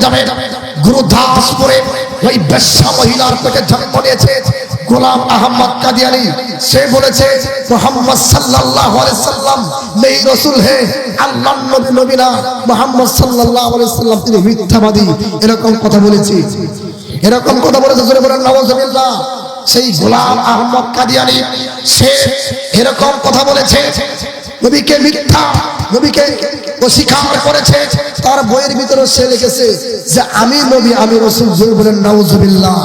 যাবে। গুরুদাসপুরে ওই বেশ্যা মহিলার পেটে জন্ম নিয়েছে গোলাম আহমদ কাদিয়ানী। সে বলেছে মুহাম্মদ সাল্লাল্লাহু আলাইহি সাল্লাম নেই রাসূল হে, আল্লাহর নবী নবী না, মুহাম্মদ সাল্লাল্লাহু আলাইহি সাল্লাম তিনি মিথ্যাবাদী। এরকম কথা বলেছে, এরকম কথা বলেছে। জোরে বলেন নাউজুবিল্লাহ। সেই গোলাম আহমদ কাদিয়ানী সে এরকম কথা বলেছে, নবীকে মিথ্যা, নবীকে অস্বীকার করেছে। তার বইয়ের ভিতরে সে লিখেছে যে আমি নবী, আমি রাসূল। জোরে বলেন নাউজুবিল্লাহ।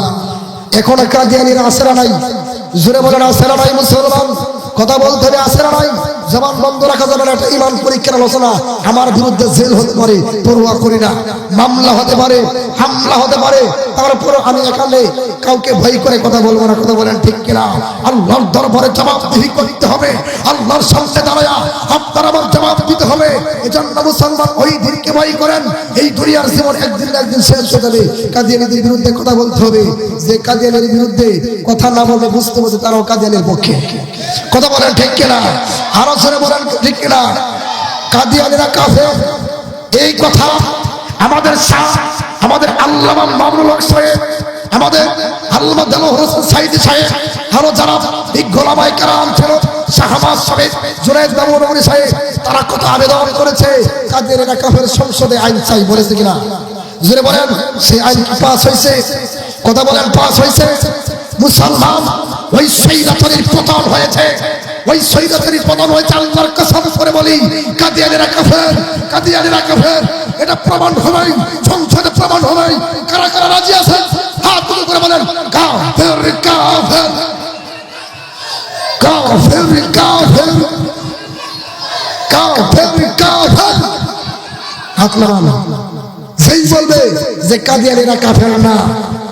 এখন কাদিয়ানীরা আসেরা নাই? জোরে বলেন আসেরা নাই? মুসলমান কথা বলতে হবে, আসেরা নাই? জবান বন্ধ রাখা যাবে না। এটা ঈমান পরীক্ষার আলোচনা। আমার বিরুদ্ধে জেল হতে পারে, পরোয়া করি না। মামলা হতে পারে, হামলা হতে পারে, তারপর আমি এখানে কাউকে ভয় করে কথা বলবো না। কথা বলেন ঠিক কিনা? আল্লাহর দরবারে জবাবদিহি করতে হবে। আল্লাহর সামনে দাঁড়ায় আপনার আমার জবাব দিতে হবে। এজন্য মুসলমান ওই দিনকে ভয় করেন। এই দুনিয়ার জীবন একদিন না একদিন শেষ হয়ে যাবে। কাদিয়ানীদের বিরুদ্ধে কথা বলতে হবে। যে কাদিয়ানীর বিরুদ্ধে কথা না বলে বুঝতে হবে তারাও কাদিয়ানীর পক্ষে। কথা বলেন ঠিক কিনা? আরো জোরে বলেন ঠিক কিনা? কাদিয়ানীরা কাফের, এই কথা আমাদের আমাদের আল্লামা মামুনুল হক সাহেব, আমাদের আল্লামা দেলোয়ার হোসেন সাইদি সাহেব, আরো যারা এই গোলামায়ে কেরাম ছিল, শাহবাজ সাহেব, জুনায়েদ বাবুনগরী সাহেব, তারা কত আবেদন করেছে কাদিয়ানীরা কাফের, সংসদে আইন চাই বলেছে কিনা? জোরে বলেন। সেই আইন পাস হয়েছে? কথা বলেন পাস হয়েছে? মুসলমান ওই সৈরাতের পতন হয়েছে, ওই সৈরাতের পতন হয়েছে। আল্লাহর কসম করে বলি কাদিয়ানীরা কাফের, কাদিয়ানীরা কাফের। এটা প্রমাণ হবে, সংসদে প্রমাণ হবে। কারা কারা রাজি আছেন হাত তুলে করে বলেন কাফের, কাফের, কাফের, কাফের, কাফের, কাফের। হাত লাগান। যেই বলবে যে কাদিয়ানীরা কাফের না,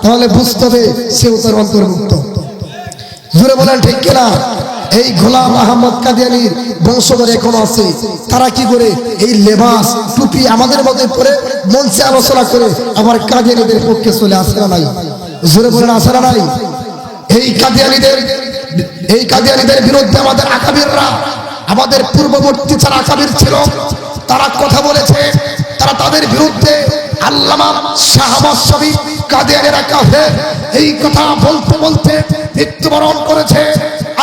তাহলে বুঝতে হবে সেও তার অন্তর্ভুক্ত। জোরে বলেন ঠিক কিনা? এই গোলাম আহমদ কাদিয়ানীর বংশধর এখনো আছে। তারা কি করে এই লেবাস টুপি আমাদের মধ্যে পরে মঞ্চে আলোচনা করে আবার কাদিয়ানীদের পক্ষে চলে আসে না নাই? জোরে বলেন আসে না নাই? এই কাদিয়ানীদের বিরুদ্ধে আমাদের আকাবিররা, আমাদের পূর্ববর্তী যারা আকাবির ছিল, তারা কথা বলেছে। তারা তাদের বিরুদ্ধে আল্লামা শাহবাজ শফি কাদিয়ানীরা কাফের এই কথা বলতে বলতে মৃত্যুবরণ করেছে।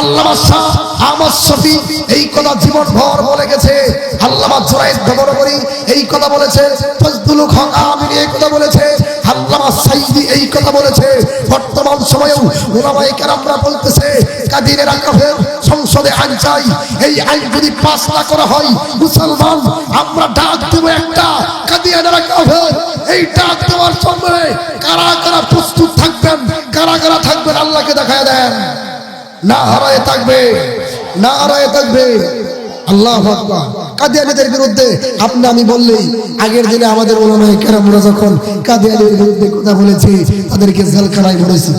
আল্লামা শাহ আহমদ শফি এই কথা জীবনভর বলে গেছে। আল্লামা জুনায়েদ বাবুনগরী এই কথা বলেছে। ফজলুল হক আমিনী এই কথা বলেছে। আল্লামা সাইদি এই কথা বলেছে। বর্তমান সময়েও উলামায়ে কেরামরা বলতেছে কাদিয়ানীরা কাফের, সংসদে আইন চাই। এই আইন যদি পাস না করা হয়, মুসলমান আমরা ডাক দেব একটা, কাদিয়ানীরা কাফের। এই ডাক দেওয়ার সময় কারা কারা প্রস্তুত থাকবেন, কারা কারা থাকবেন আল্লাহকে দেখায় দেন। না হারায় থাকবে, না হারায় থাকবে। আল্লাহু আকবার। কাদিয়ানীদের বিরুদ্ধে আপনি আমি বললেই আগের দিনে আমাদের উলামায়ে কেরামরা যখন কাদিয়ানীদের বিরুদ্ধে কথা বলেছে, তাদেরকে জেলখানায় ভরেছে।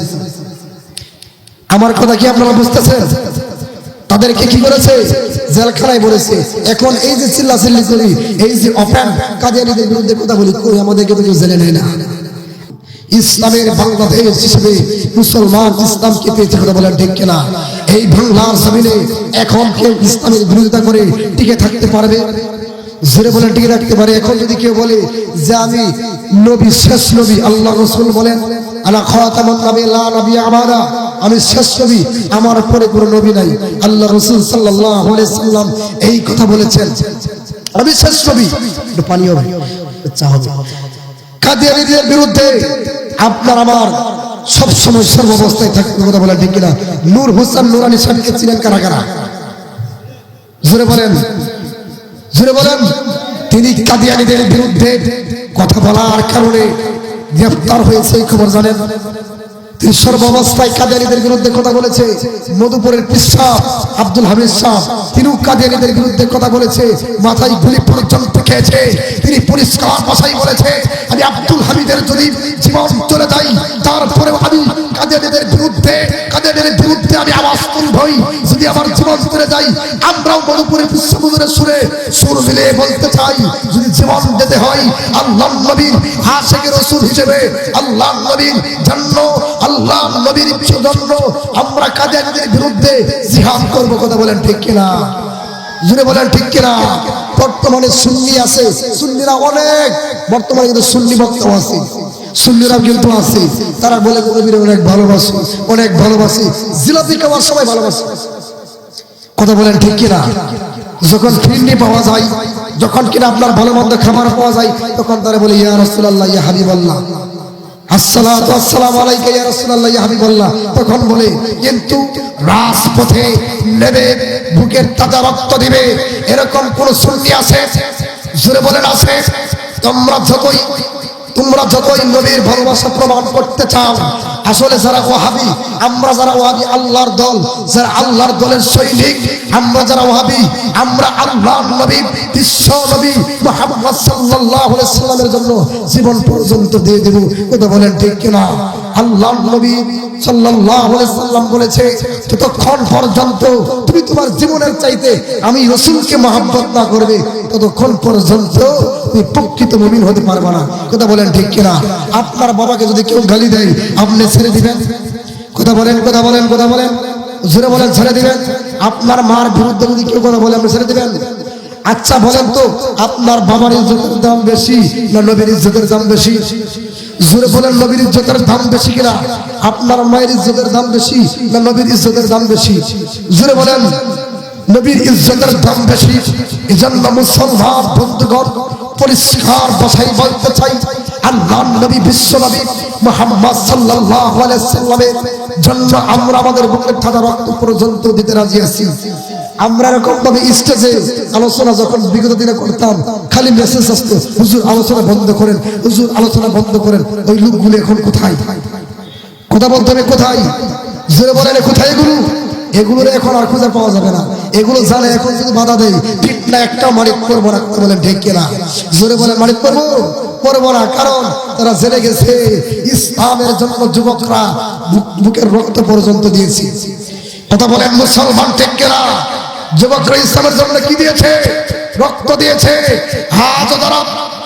আমার কথা কি আপনারা বুঝতেছেন? তাদেরকে কি করেছে? জেলখানায় ভরেছে। এখন এই যে চিল্লাচিল্লি করি, এই যে ওপেন কাদিয়ানীদের বিরুদ্ধে কথা বলি, কই আমাদেরকে তো কেউ জেলে নেয় না। ইসলামের বাংলাদেশ হিসেবে মুসলমান ইসলামকে পেয়েছে। কথা বলেন ঠিক কিনা? এই বাংলার জমিনে এখন কেউ ইসলামের বিরোধিতা করে টিকে থাকতে পারবে? জোরে বলেন টিকে থাকতে পারে? এখন যদি কেউ বলে যে আমি নবী, শেষ নবী, আল্লাহ রাসূল বলেন আলা খাতামুন নবী লা নবী আমারা, আমি শেষ নবী, আমার পরে কোনো নবী নাই। আল্লাহ রাসূল সাল্লাল্লাহু আলাইহি সাল্লাম এই কথা বলেছেন, আমি শেষ নবী। একটু পানি হবে, চা হবে। কাদিয়ানীদের বিরুদ্ধে আপনার আমার সবসময় সর্বাবস্থায় থাকতে। কথা বলেন ঠিক কিনা? নূর হোসেন নুরানি সাহেবকে ছিলেন কারা কারা? জোরে বলেন, জোরে বলেন। তিনি কাদিয়ানীদের বিরুদ্ধে কথা বলার কারণে গ্রেফতার হয়েছে, এই খবর জানেন? তিনি সর্বাবস্থায় কাদিয়ানীদের বিরুদ্ধে কথা বলেছে। মধুপুরের পিসাব আব্দুল হামিদ শাহ, তিনিও কাদিয়ানীদের বিরুদ্ধে কথা বলেছে, মাথায় গুলি পর্যন্ত খেয়েছে। তিনি পরিষ্কার ভাষায় বলেছে আমি আব্দুল হামিদের যদি জীবন চলে যাই, তারপরেও আমি কাদিয়ানীদের বিরুদ্ধে আমি আওয়াজ তুলবই। যদি আমার জীবন চলে যাই, আমরাও মধুপুরের বিশ্বমুদুরের সুর মিলিয়ে বলতে চাই, যদি জীবন যেতে হয় আল্লাহর নবীর আশিক রাসূল হিসেবে, আল্লাহর নবীর জন্য, আল্লাহর নবীর জন্য আমরা কাদিয়ানীদের বিরুদ্ধে জিহাদ করব। কথা বলেন ঠিক কিনা? জুড়ে বলেন ঠিক কিনা? বর্তমানে সুন্নি আছে, সুন্নিরা অনেক, বর্তমানে কিন্তু সুন্নি বক্তাও আছে, সুন্নিরা কিন্তু আছে, তারা বলে নবীর অনেক ভালোবাসি, অনেক ভালোবাসি, জিলাপি খাওয়ার সময় ভালোবাসি। কথা বলেন ঠিক কিনা? যখন ফিরনি পাওয়া যায়, যখন কিনা আপনার ভালো মন্দ খাবার পাওয়া যায়, তখন তারা বলে ইয়া রাসূলুল্লাহ, ইয়া হাবিবাল্লাহ, আসসালাতু আসসালামু আলাইকা ইয়া রাসূলুল্লাহ, ইয়া হাবিবাল্লাহ, তখন বলে। কিন্তু রাজপথে নেবে, বুকের তাজা রক্ত দিবে, এরকম কোন সুন্নি আছে? জোরে বলেন আছে? তোমরা যতই নবীর ভালোবাসা প্রমাণ করতে চাও, আসলে যারা ওয়াহাবি, আমরা যারা ওয়াহাবি আল্লাহর দল, যারা আল্লাহর দলের সৈনিক, আমরা যারা ওয়াহাবি, আমরা আল্লাহর নবী, বিশ্ব নবী মুহাম্মদ সাল্লাল্লাহু আলাইহি সাল্লামের জন্য জীবন পর্যন্ত দিয়ে দেব। কথা বলেন ঠিক কিনা? আল্লাহর নবী সাল্লাল্লাহু আলাইহি সাল্লাম বলেছে, যতক্ষণ পর্যন্ত তুমি তোমার জীবনের চাইতে আমি রাসূলকে মহব্বত না করবে, ততক্ষণ পর্যন্ত তুমি প্রকৃত মুমিন হতে পারবে না। কথা বলেন ঠিক কিনা? আপনার বাবাকে যদি কেউ গালি দেয়, আপনি ছেড়ে দিবেন? কথা বলেন, কথা বলেন, কথা বলেন, জোরে বলেন, ছেড়ে দিবেন? আপনার মার বিরুদ্ধে যদি কেউ কথা বলে, আপনি ছেড়ে দিবেন? আচ্ছা বলেন তো, আপনার বাবার ইজ্জতের দাম বেশি না নবীর ইজ্জতের দাম বেশি? জোরে বলেন, নবীর ইজ্জতের দাম বেশি কিনা? আপনার মায়ের ইজ্জতের দাম বেশি না নবীর ইজ্জতের দাম বেশি? জোরে বলেন, নবীর ইজ্জতের দাম বেশি। এজন্য মুসলমান বন্ধুগণ, পরিষ্কার ভাষায় বলতে চাই, আল্লাহর নবী, বিশ্ব নবী মুহাম্মদ সাল্লাল্লাহু আলাইহি সাল্লামের জন্য আমরা আমাদের বুকের ঠান্ডা রক্ত পর্যন্ত দিতে রাজি আছি। আমরা এরকম ভাবে স্টেজে আলোচনা যখন বিগত দিনে করতাম, খালি মেসেজ আসতো, হুজুর আলোচনা বন্ধ করেন, হুজুর আলোচনা বন্ধ করেন। ওই লোকগুলো এখন কোথায়? কথা বলতে হবে, কোথায়? জোরে বলেন, কোথায় এগুলো? এগুলোর এখন আর খুঁজে পাওয়া যাবে না। এগুলো জানে এখন যদি বাধা দেয়, ঠিক না একটা মারিক করবো না। কথা বলেন ঠিক কিনা? জোরে বলেন, মারিক করবো না, কারণ তারা জেনে গেছে ইসলামের জন্য যুবকরা বুকের রক্ত পর্যন্ত দিয়েছে। কথা বলেন মুসলমান ঠিক কিনা? যুবকরা ইসলামের জন্য কি দিয়েছে? রক্ত দিয়েছে। আজ যারা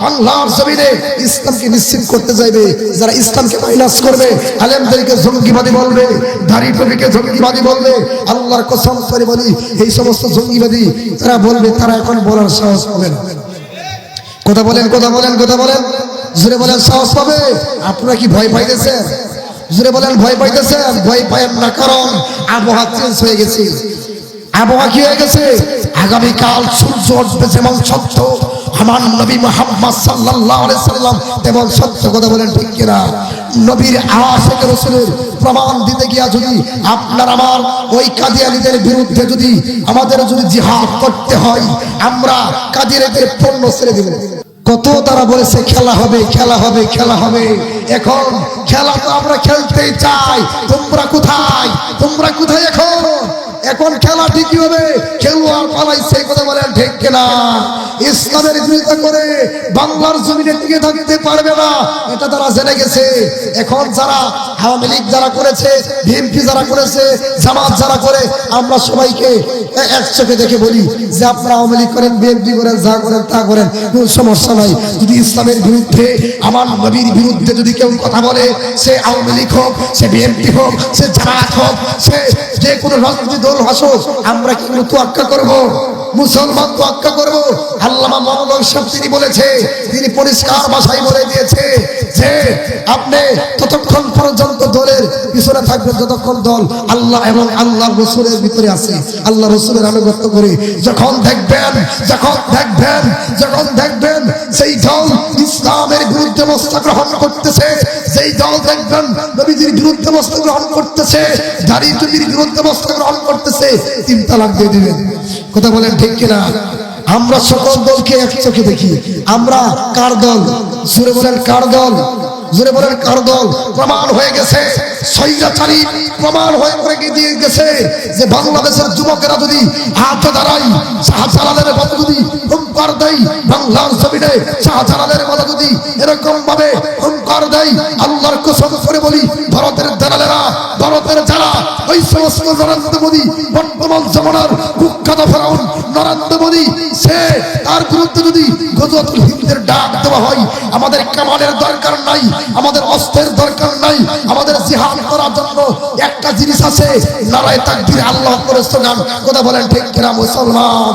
বাংলার জমিনে ইসলামকে নিশ্চিত করতে যাইবে, যারা ইসলামকে মাইনাস করবে, আলেমদেরকে জঙ্গিবাদী বলবে, দাড়ি টুপিকে জঙ্গিবাদী বলবে, আল্লাহর কসম করে বলি, এই সমস্ত জঙ্গিবাদী তারা বলবে, তারা এখন বলার সাহস পাবে না। কথা বলেন, কথা বলেন, কথা বলেন, জোরে বলেন, সাহস পাবে? আপনারা কি ভয় পাইতেছেন? জোরে বলেন, ভয় পাইতেছেন? ভয় পায়েন না, কারণ আবহাওয়া চেঞ্জ হয়ে গেছে। আবহাওয়া কি হয়ে গেছে? আগামীকাল সূর্য উঠবে যেমন সত্য, আমার নবী মুহাম্মদ সাল্লাল্লাহু আলাইহি সাল্লাম তেমন সত্য। কথা বলেন ঠিক কিনা? নবীর আশিক রাসূলের প্রমাণ দিতে গিয়া যদি আপনার আমার ওই কাদিয়ানীদের বিরুদ্ধে যদি আমাদের যদি জিহাদ করতে হয়, আমরা কাদিয়ানীদের পণ্য ছেড়ে দেব। কত তারা বলেছে খেলা হবে, খেলা হবে, খেলা হবে। এখন খেলা তো আমরা খেলতেই চাই। তোমরা কোথায়? তোমরা কোথায় এখন? এখন খেলা ঠিকই হবে, খেলোয়াড় পালাইছে। কথা বলেন ঠিক কিনা? ইসলামের বিরোধিতা করে বাংলার জমিনে টিকে থাকতে পারবে না, এটা তারা জেনে গেছে। এখন যারা আওয়ামী লীগ যারা করেছে, বিএনপি যারা করেছে, জামাত যারা করে, আমরা সবাইকে এক চোখে দেখে বলি যে আপনারা আওয়ামী লীগ করেন, বিএনপি করেন, যা করেন তা করেন, কোনো সমস্যা নাই। যদি ইসলামের বিরুদ্ধে, আমার নবীর বিরুদ্ধে যদি কেউ কথা বলে, সে আওয়ামী লীগ হোক, সে বিএনপি হোক, সে জামাত হোক, সে যে কোনো রাজনৈতিক দল হাসুক, আমরা কি তোয়াক্কা করবো? মুসলমান তোয়াক্কা করবো? আল্লামা মাওলানা সাহেব তিনি বলেছে, তিনি পরিষ্কার ভাষায় বলে দিয়েছে যে আপনি ততক্ষণ পর্যন্ত দলের পিছনে থাকবেন যতক্ষণ দল আল্লাহ এবং আল্লাহর রাসূলের ভিতরে আছে, আল্লাহ রাসূলের আনুগত্য করে। যখন দেখবেন সেই দল ইসলামের বিরুদ্ধে মস্তা গ্রহণ করতেছে, সেই দল দেখবেন নবীজির বিরুদ্ধে মস্তা গ্রহণ করতেছে, দাড়ি টুপির বিরুদ্ধে মস্তা গ্রহণ করতেছে, 3 তালাক দিয়ে দিবেন। কথা বলেন ঠিক কিনা? আমরা সকল দলকে এক চোখে দেখি। আমরা কার দল? জোরে বলেন, কার দল? জোরে বলেন, কার দল? প্রমাণ হয়ে গেছে, স্বৈরাচারী প্রমাণ হয়ে পড়ে দিয়ে গেছে যে বাংলাদেশের যুবকেরা যদি হাত দাঁড়ায়, শাহজালালের মতো যদি হুঙ্কার দেয়, বাংলার জমিনে শাহজালালের মতো যদি এরকম ভাবে হুঙ্কার দেয়, আল্লাহর কসম করে বলি, ভারতের দালালেরা, ভারতের যারা ওই সমস্ত নরেন্দ্র মোদী, বর্তমান জমানার কুখ্যাত ফেরাউন নরেন্দ্র মোদী, সে তার বিরুদ্ধে যদি গজওয়াতুল হিন্দের ডাক দেওয়া হয়, আমাদের কামানের দরকার নাই, আমাদের অস্ত্রের দরকার নাই, আমাদের জিহাদ করার জন্য একটা জিনিস আছে, নারায়ে তাকবীর, আল্লাহু আকবারের স্লোগান। কথা বলেন ঠিক কিনা মুসলমান?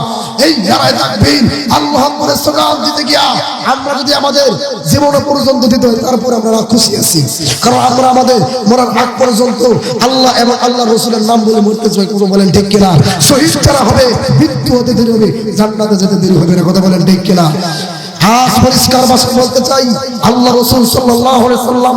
এই নারায়ে তাকবীর, আল্লাহু আকবারের স্লোগান দিতে গিয়া আমরা যদি আমাদের জীবন পর্যন্ত দিতে হয়, তারপর আমরা খুশি আছি, কারণ আমরা আমাদের মরার আগ পর্যন্ত আল্লাহ এবং আল্লাহ রাসূলের নাম বলে মরতে চাই। কথা বলেন ঠিক কিনা? শহীদ যারা হবে মৃত্যু হতে দেরি হবে, জান্নাতে যেতে দেরি হবে না। কথা বলেন ঠিক কিনা? আজ পরিষ্কার ভাষায় বলতে চাই, আল্লাহ রাসূল সাল্লাল্লাহু আলাইহি সাল্লাম